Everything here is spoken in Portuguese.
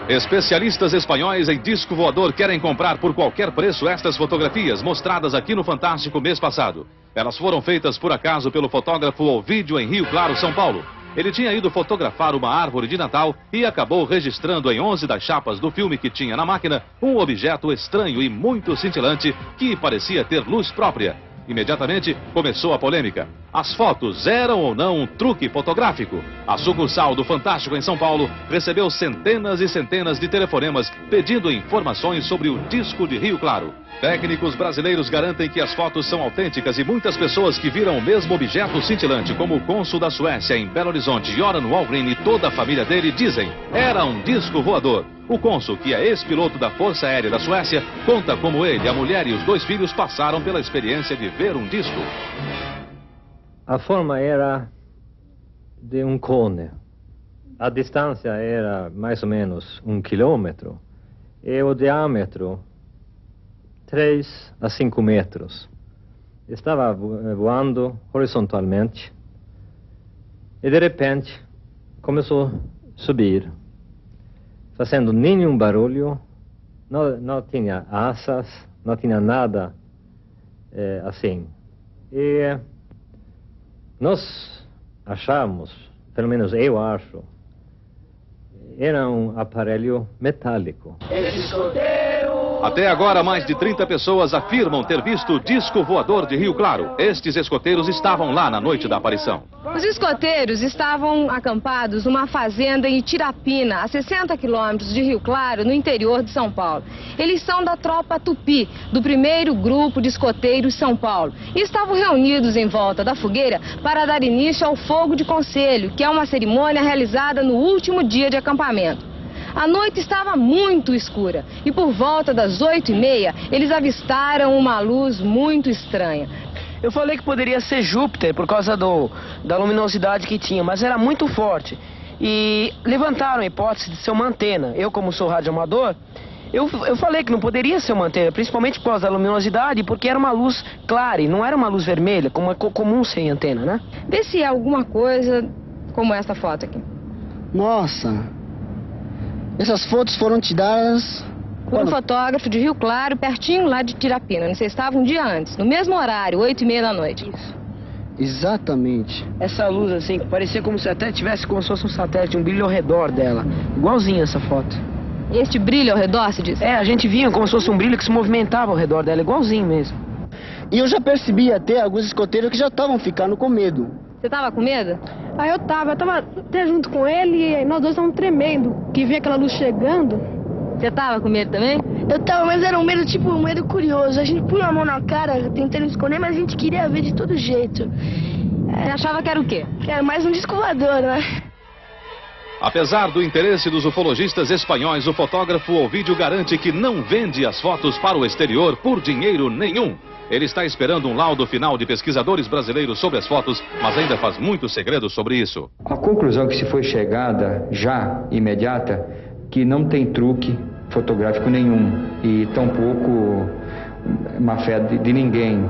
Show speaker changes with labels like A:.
A: Especialistas espanhóis em disco voador querem comprar por qualquer preço estas fotografias mostradas aqui no Fantástico mês passado. Elas foram feitas por acaso pelo fotógrafo Ovídio em Rio Claro, São Paulo. Ele tinha ido fotografar uma árvore de Natal e acabou registrando em 11 das chapas do filme que tinha na máquina um objeto estranho e muito cintilante que parecia ter luz própria. Imediatamente começou a polêmica. As fotos eram ou não um truque fotográfico? A sucursal do Fantástico em São Paulo recebeu centenas e centenas de telefonemas pedindo informações sobre o disco de Rio Claro. Técnicos brasileiros garantem que as fotos são autênticas e muitas pessoas que viram o mesmo objeto cintilante, como o cônsul da Suécia em Belo Horizonte, Göran Wahlgren, e toda a família dele, dizem: era um disco voador. O cônsul, que é ex-piloto da Força Aérea da Suécia, conta como ele, a mulher e os 2 filhos passaram pela experiência de ver um disco.
B: A forma era de um cone. A distância era mais ou menos 1 quilômetro. E o diâmetro 3 a 5 metros. Estava voando horizontalmente. E de repente começou a subir, fazendo nenhum barulho. Não tinha asas, não tinha nada assim. E nós achamos, pelo menos eu acho, era um aparelho metálico.
A: Até agora, mais de 30 pessoas afirmam ter visto o disco voador de Rio Claro. Estes escoteiros estavam lá na noite da aparição.
C: Os escoteiros estavam acampados numa fazenda em Tirapina, a 60 quilômetros de Rio Claro, no interior de São Paulo. Eles são da tropa Tupi, do 1º grupo de escoteiros São Paulo, e estavam reunidos em volta da fogueira para dar início ao fogo de conselho, que é uma cerimônia realizada no último dia de acampamento. A noite estava muito escura e por volta das 8h30 eles avistaram uma luz muito estranha.
D: Eu falei que poderia ser Júpiter por causa da luminosidade que tinha, mas era muito forte. E levantaram a hipótese de ser uma antena. Eu, como sou radioamador, eu falei que não poderia ser uma antena, principalmente por causa da luminosidade, porque era uma luz clara e não era uma luz vermelha, como é comum sem antena, né?
C: Vê se é alguma coisa como essa foto aqui.
E: Nossa! Essas fotos foram tiradas
C: por um fotógrafo de Rio Claro, pertinho lá de Tirapina. Você estava um dia antes, no mesmo horário, 8h30 da noite.
E: Isso. Exatamente.
D: Essa luz assim, que parecia como se até tivesse como se fosse um satélite, um brilho ao redor dela. Igualzinho essa foto.
C: Este brilho ao redor, se diz?
D: É, a gente via como se fosse um brilho que se movimentava ao redor dela, igualzinho mesmo.
E: E eu já percebi até alguns escoteiros que já estavam ficando com medo.
C: Você estava com medo?
F: Aí eu tava até junto com ele e nós dois estávamos tremendo, que vinha aquela luz chegando.
C: Você estava com medo também?
F: Eu tava, mas era um medo, tipo, um medo curioso. A gente punha a mão na cara, tentando esconder, mas a gente queria ver de todo jeito.
C: Você achava que era o quê?
F: Que era mais um disco voador, né?
A: Apesar do interesse dos ufologistas espanhóis, o fotógrafo Ovídio garante que não vende as fotos para o exterior por dinheiro nenhum. Ele está esperando um laudo final de pesquisadores brasileiros sobre as fotos, mas ainda faz muito segredo sobre isso.
G: A conclusão que se foi chegada, já imediata, que não tem truque fotográfico nenhum e tampouco má fé de ninguém.